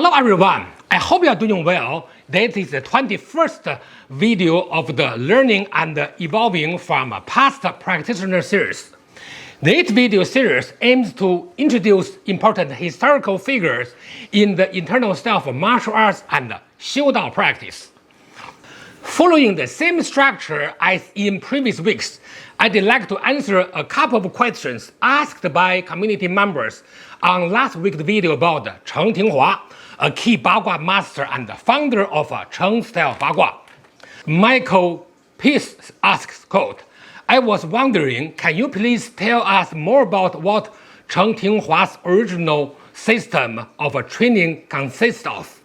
Hello everyone, I hope you are doing well. This is the 21st video of the Learning and Evolving from Past Practitioner series. This video series aims to introduce important historical figures in the internal style of martial arts and Xiaodong practice. Following the same structure as in previous weeks, I'd like to answer a couple of questions asked by community members on last week's video about Cheng Tinghua, a key Ba Gua master and founder of Cheng style Ba Gua. Michael Peace asks, quote, I was wondering, can you please tell us more about what Cheng Tinghua's original system of training consists of?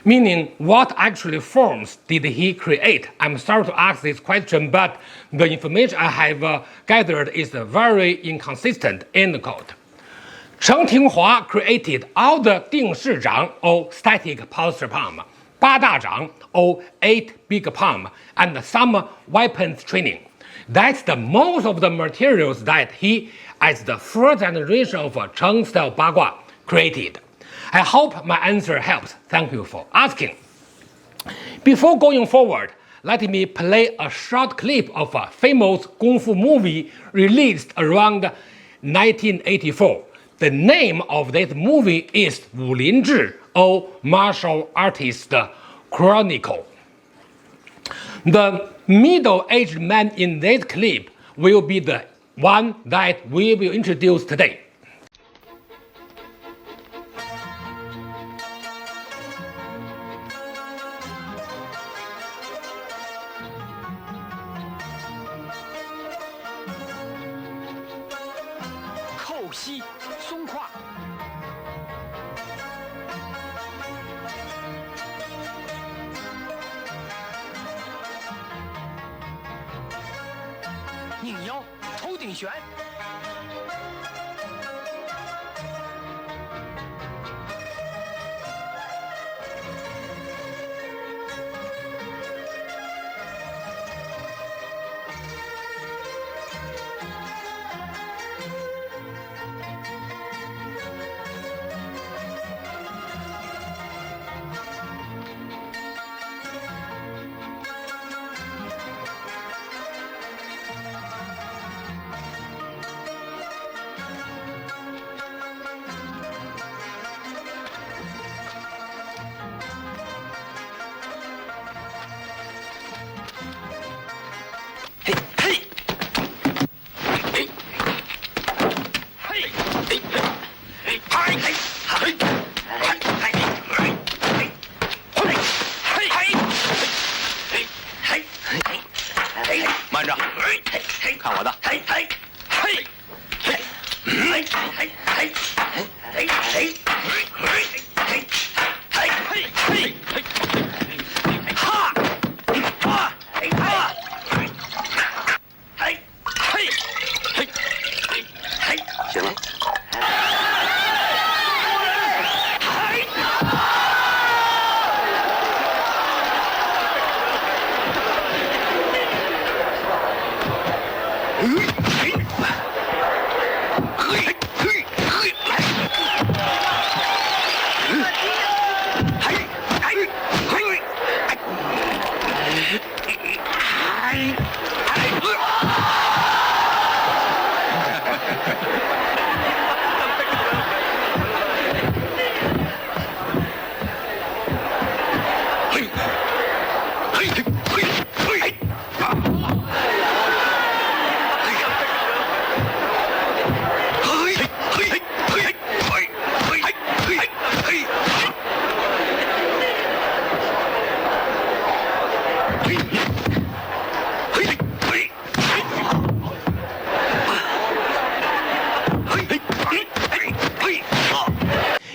Meaning, what actually forms did he create? I'm sorry to ask this question, but the information I have gathered is very inconsistent, end quote. Cheng Tinghua created all the 定式掌 or static posture palm, 八大掌 or 8 big palm, and some weapons training. That's the most of the materials that he, as the first generation of Cheng style Ba Gua, created. I hope my answer helps. Thank you for asking. Before going forward, let me play a short clip of a famous Kung Fu movie released around 1984. The name of this movie is Wulin or Martial Artist Chronicle. The middle-aged man in this clip will be the one that we will introduce today.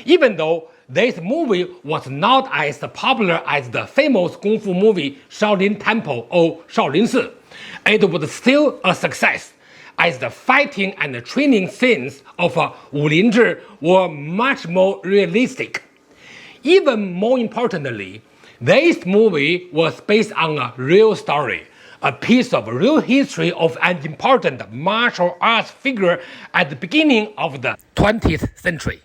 Even though this movie was not as popular as the famous Kung Fu movie Shaolin Temple or Shaolin Si, it was still a success, as the fighting and the training scenes of Wulin were much more realistic. Even more importantly, this movie was based on a real story, a piece of real history of an important martial arts figure at the beginning of the 20th century.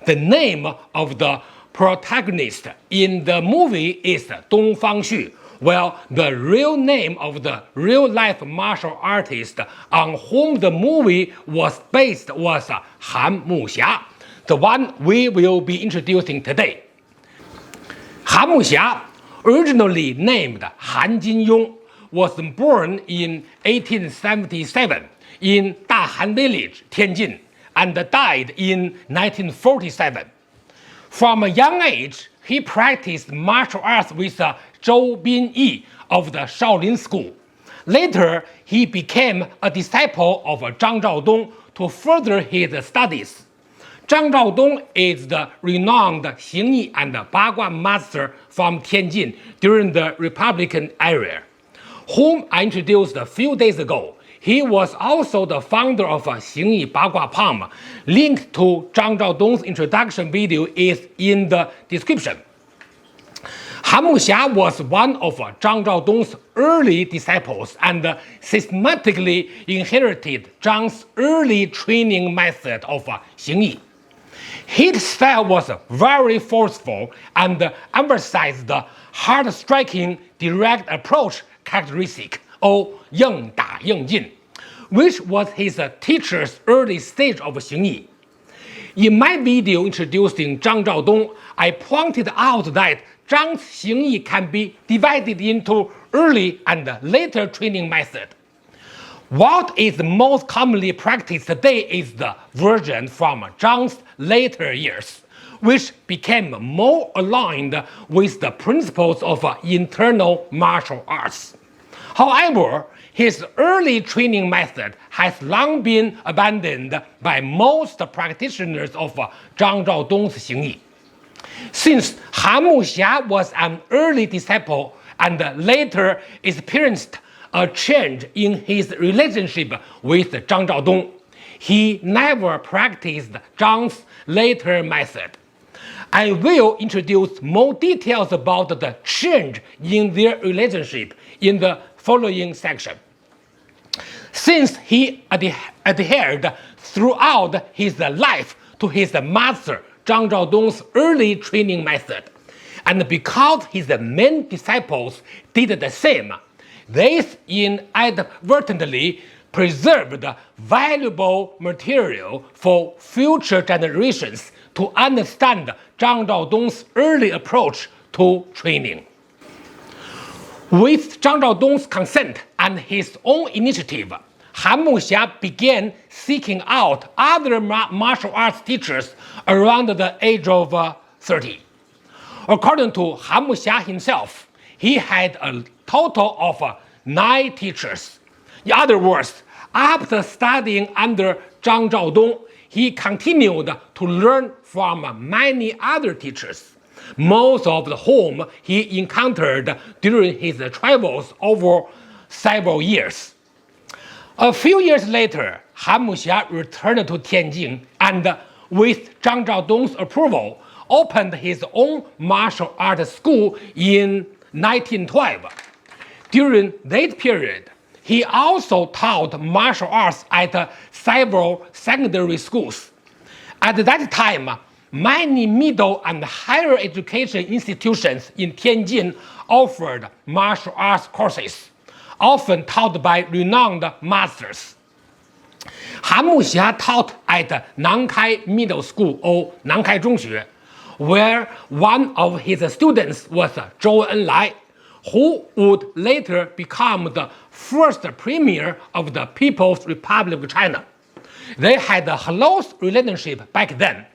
The name of the protagonist in the movie is Dong Fangxu, while the real name of the real-life martial artist on whom the movie was based was Han Muxia, the one we will be introducing today. Han Muxia, originally named Han Jinyong, was born in 1877 in Dahan Village, Tianjin, and died in 1947. From a young age, he practiced martial arts with Zhou Binyi of the Shaolin School. Later, he became a disciple of Zhang Zhaodong to further his studies. Zhang Zhaodong is the renowned Xingyi and Ba Gua master from Tianjin during the Republican era, whom I introduced a few days ago. He was also the founder of Xingyi Ba Gua Palm. Link to Zhang Zhaodong's introduction video is in the description. Han Muxia was one of Zhang Zhaodong's early disciples and systematically inherited Zhang's early training method of Xingyi. His style was very forceful and emphasized the hard-striking, direct approach characteristic, or 硬打硬进, which was his teacher's early stage of Xingyi. In my video introducing Zhang Zhaodong, I pointed out that Zhang's Xingyi can be divided into early and later training method. What is most commonly practiced today is the version from Zhang's later years, which became more aligned with the principles of internal martial arts. However, his early training method has long been abandoned by most practitioners of Zhang Zhaodong's Xingyi. Since Han Muxia was an early disciple and later experienced a change in his relationship with Zhang Zhaodong, he never practiced Zhang's later method. I will introduce more details about the change in their relationship in the following section. Since he adhered throughout his life to his master Zhang Zhaodong's early training method, and because his main disciples did the same, this inadvertently preserved valuable material for future generations to understand Zhang Zhaodong's early approach to training. With Zhang Zhaodong's consent and his own initiative, Han Muxia began seeking out other martial arts teachers around the age of 30. According to Han Muxia himself, he had a total of 9 teachers. In other words, after studying under Zhang Zhaodong, he continued to learn from many other teachers, most of whom he encountered during his travels over several years. A few years later, Han Muxia returned to Tianjin and, with Zhang Zhaodong's approval, opened his own martial arts school in 1912. During that period, he also taught martial arts at several secondary schools. At that time, many middle and higher education institutions in Tianjin offered martial arts courses, often taught by renowned masters. Han Muxia taught at Nankai Middle School or Nankai Zhongxue, where one of his students was Zhou Enlai, who would later become the first premier of the People's Republic of China. They had a close relationship back then.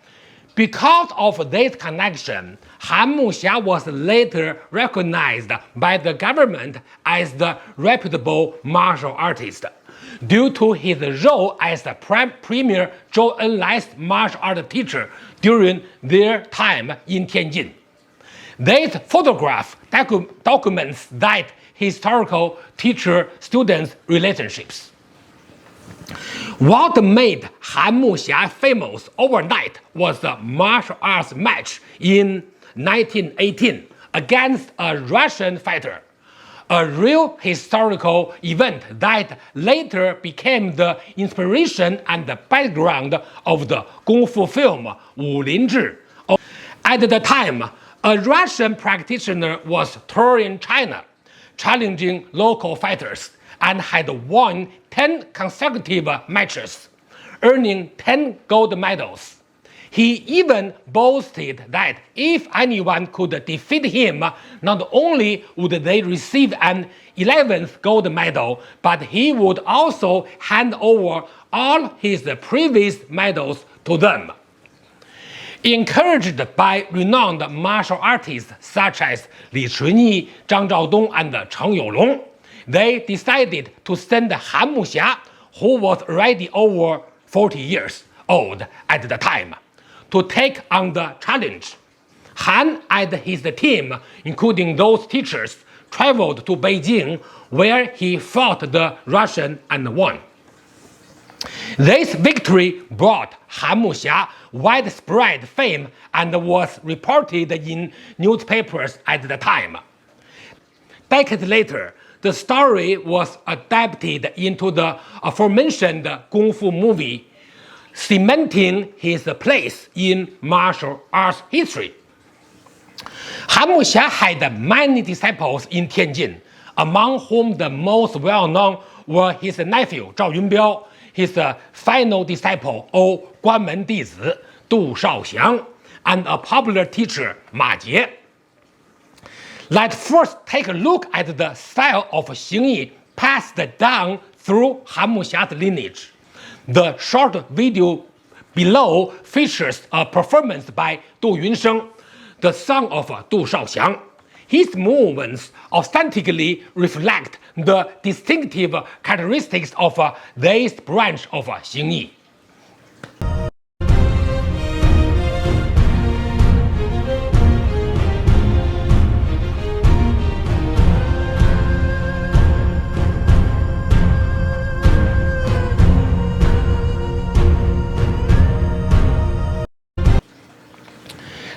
Because of this connection, Han Muxia was later recognized by the government as the reputable martial artist, due to his role as the premier Zhou Enlai's martial art teacher during their time in Tianjin. This photograph documents that historical teacher-student relationships. What made Han Muxia famous overnight was the martial arts match in 1918 against a Russian fighter, a real historical event that later became the inspiration and the background of the Kung Fu film Wu Lin Zhi. At the time, a Russian practitioner was touring China, challenging local fighters, and had won 10 consecutive matches, earning 10 gold medals. He even boasted that if anyone could defeat him, not only would they receive an 11th gold medal, but he would also hand over all his previous medals to them. Encouraged by renowned martial artists such as Li Chunyi, Zhang Zhaodong, and Cheng Youlong, they decided to send Han Muxia, who was already over 40 years old at the time, to take on the challenge. Han and his team, including those teachers, traveled to Beijing, where he fought the Russian and won. This victory brought Han Muxia widespread fame and was reported in newspapers at the time. Decades later, the story was adapted into the aforementioned Kung Fu movie, cementing his place in martial arts history. Han Muxia had many disciples in Tianjin, among whom the most well-known were his nephew Zhao Yunbiao, his final disciple, or Guanmen Dizi, Du Shaoxiang, and a popular teacher, Ma Jie. Let's first take a look at the style of Xingyi passed down through Han Muxia's lineage. The short video below features a performance by Du Yunsheng, the son of Du Shaoxiang. His movements authentically reflect the distinctive characteristics of this branch of Xingyi.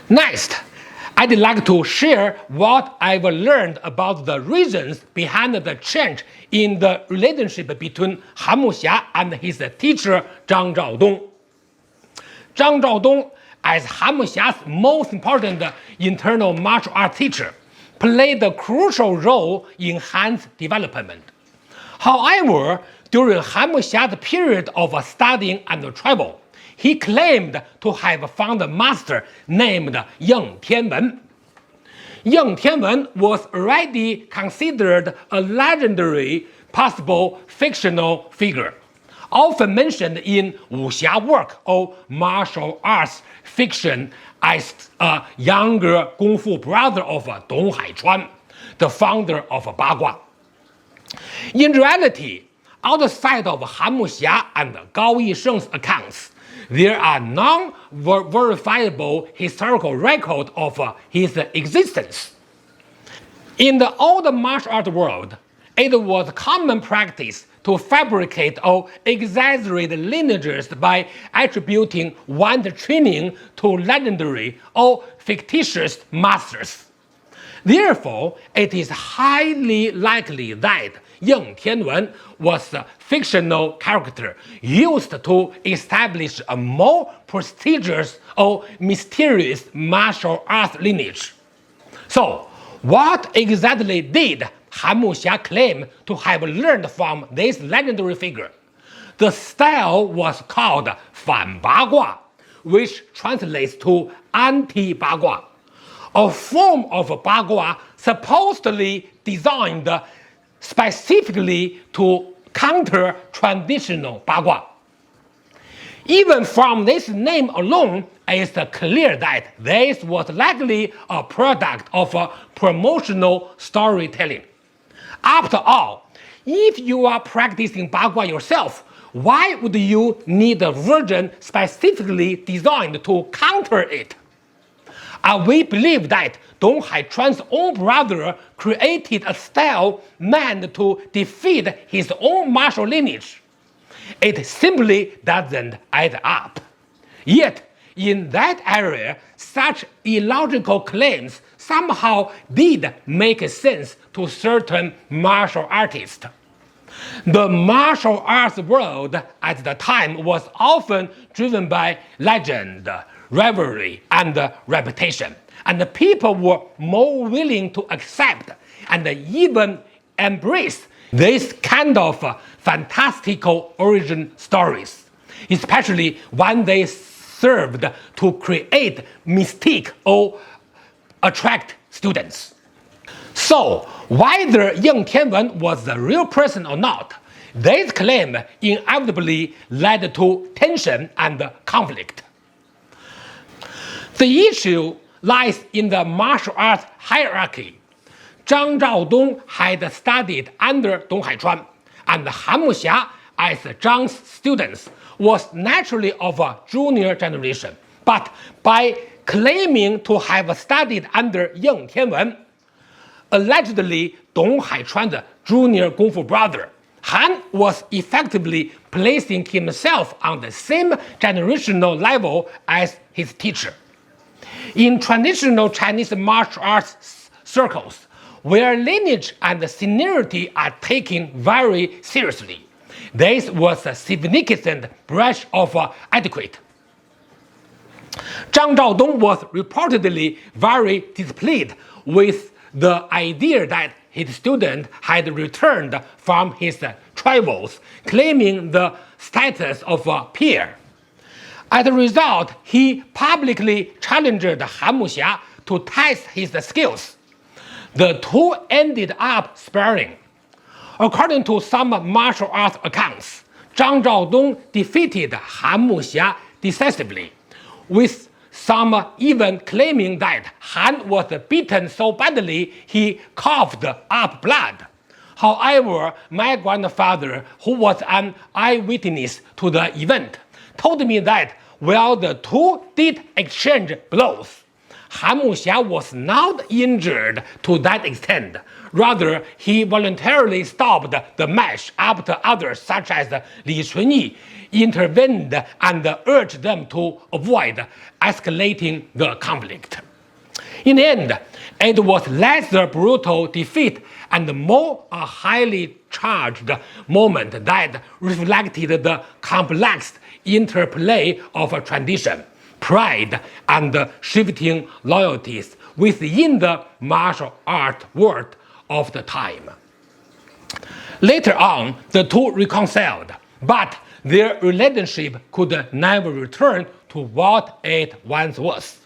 Next, I'd like to share what I've learned about the reasons behind the change in the relationship between Han Muxia and his teacher Zhang Zhaodong. Zhang Zhaodong, as Han Muxia's most important internal martial art teacher, played a crucial role in Han's development. However, during Han Muxia's period of studying and travel, he claimed to have found a master named Yang Tianwen. Yang Tianwen was already considered a legendary, possible fictional figure, often mentioned in wuxia work or martial arts fiction as a younger Kung Fu brother of Dong Haichuan, the founder of Ba Gua. In reality, outside of Han Muxia and Gao Yisheng's accounts, there are non-verifiable historical records of his existence. In the old martial art world, it was common practice to fabricate or exaggerate lineages by attributing one's training to legendary or fictitious masters. Therefore, it is highly likely that Yang Tianwen was a fictional character used to establish a more prestigious or mysterious martial arts lineage. So, what exactly did Han Muxia claim to have learned from this legendary figure? The style was called Fan Ba Gua, which translates to anti-Ba Gua, a form of Ba Gua supposedly designed specifically to counter traditional Ba Gua. Even from this name alone, it's clear that this was likely a product of promotional storytelling. After all, if you are practicing Ba Gua yourself, why would you need a version specifically designed to counter it? We believe that Dong Haichuan's own brother created a style meant to defeat his own martial lineage. It simply doesn't add up. Yet, in that area, such illogical claims somehow did make sense to certain martial artists. The martial arts world at the time was often driven by legend, rivalry and reputation, and the people were more willing to accept and even embrace this kind of fantastical origin stories, especially when they served to create mystique or attract students. So, whether Yang Tianwen was the real person or not, this claim inevitably led to tension and conflict. The issue lies in the martial arts hierarchy. Zhang Zhaodong had studied under Dong Haichuan, and Han Muxia, as Zhang's students, was naturally of a junior generation. But by claiming to have studied under Yang Tianwen, allegedly Dong Haichuan's junior Kung Fu brother, Han was effectively placing himself on the same generational level as his teacher. In traditional Chinese martial arts circles, where lineage and seniority are taken very seriously, this was a significant breach of etiquette. Zhang Zhaodong was reportedly very displeased with the idea that his student had returned from his travels, claiming the status of a peer. As a result, he publicly challenged Han Muxia to test his skills. The two ended up sparring. According to some martial arts accounts, Zhang Zhaodong defeated Han Muxia decisively, with some even claiming that Han was beaten so badly he coughed up blood. However, my grandfather, who was an eyewitness to the event, told me that while the two did exchange blows, Han Muxia was not injured to that extent. Rather, he voluntarily stopped the match after others such as Li Chunyi intervened and urged them to avoid escalating the conflict. In the end, it was less a brutal defeat and more a highly charged moment that reflected the complex interplay of tradition, pride, and shifting loyalties within the martial art world of the time. Later on, the two reconciled, but their relationship could never return to what it once was.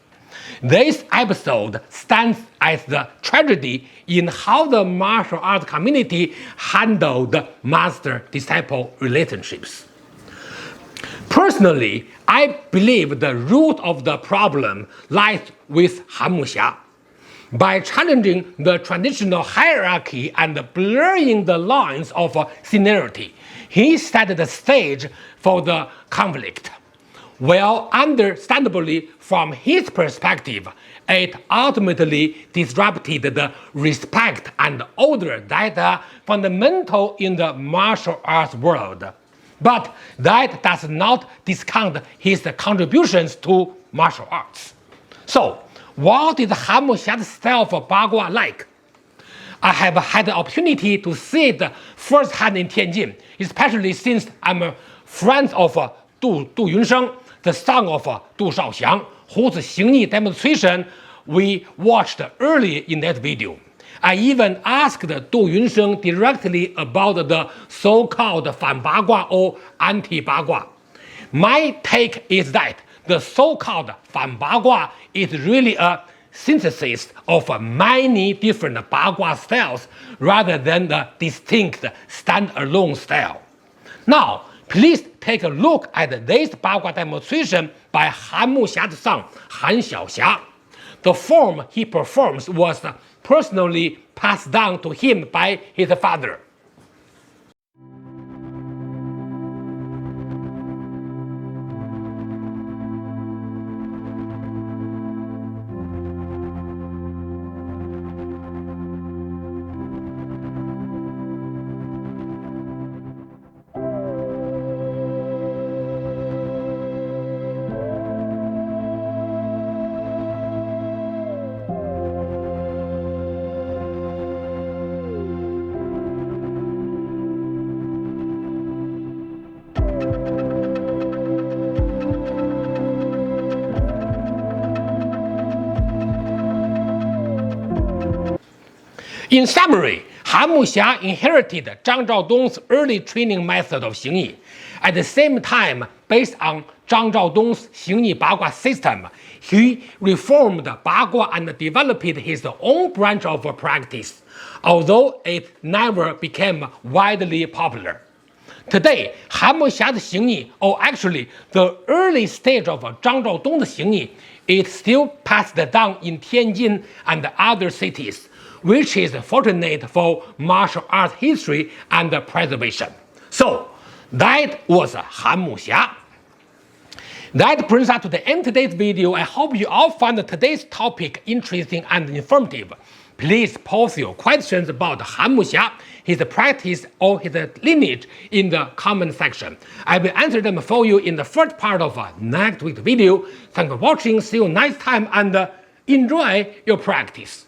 This episode stands as the tragedy in how the martial arts community handled master-disciple relationships. Personally, I believe the root of the problem lies with Han Muxia. By challenging the traditional hierarchy and blurring the lines of seniority, he set the stage for the conflict. Well, understandably, from his perspective, it ultimately disrupted the respect and order that are fundamental in the martial arts world. But that does not discount his contributions to martial arts. So, what is Han Muxia's style of Ba Gua like? I have had the opportunity to see it firsthand in Tianjin, especially since I'm a friend of Du Yunsheng, the son of Du Shaoxiang, whose Xingyi demonstration we watched earlier in that video. I even asked Du Yunsheng directly about the so-called Fan Ba Gua or anti-Ba Gua. My take is that the so-called Fan Ba Gua is really a synthesis of many different Ba Gua styles rather than the distinct stand-alone style. Now, please take a look at this Ba Gua demonstration by Han Muxia's son, Han Xiaoxia. The form he performs was personally passed down to him by his father. In summary, Han Muxia inherited Zhang Zhaodong's early training method of Xingyi. At the same time, based on Zhang Zhaodong's Xingyi Ba Gua system, he reformed Ba Gua and developed his own branch of practice, although it never became widely popular. Today, Han Muxia's Xingyi, or actually the early stage of Zhang Zhaodong's Xingyi, is still passed down in Tianjin and other cities, which is fortunate for martial art history and preservation. So, that was Han Muxia. That brings us to the end of today's video. I hope you all found today's topic interesting and informative. Please post your questions about Han Muxia, his practice, or his lineage in the comment section. I will answer them for you in the first part of next week's video. Thanks for watching. See you next time and enjoy your practice.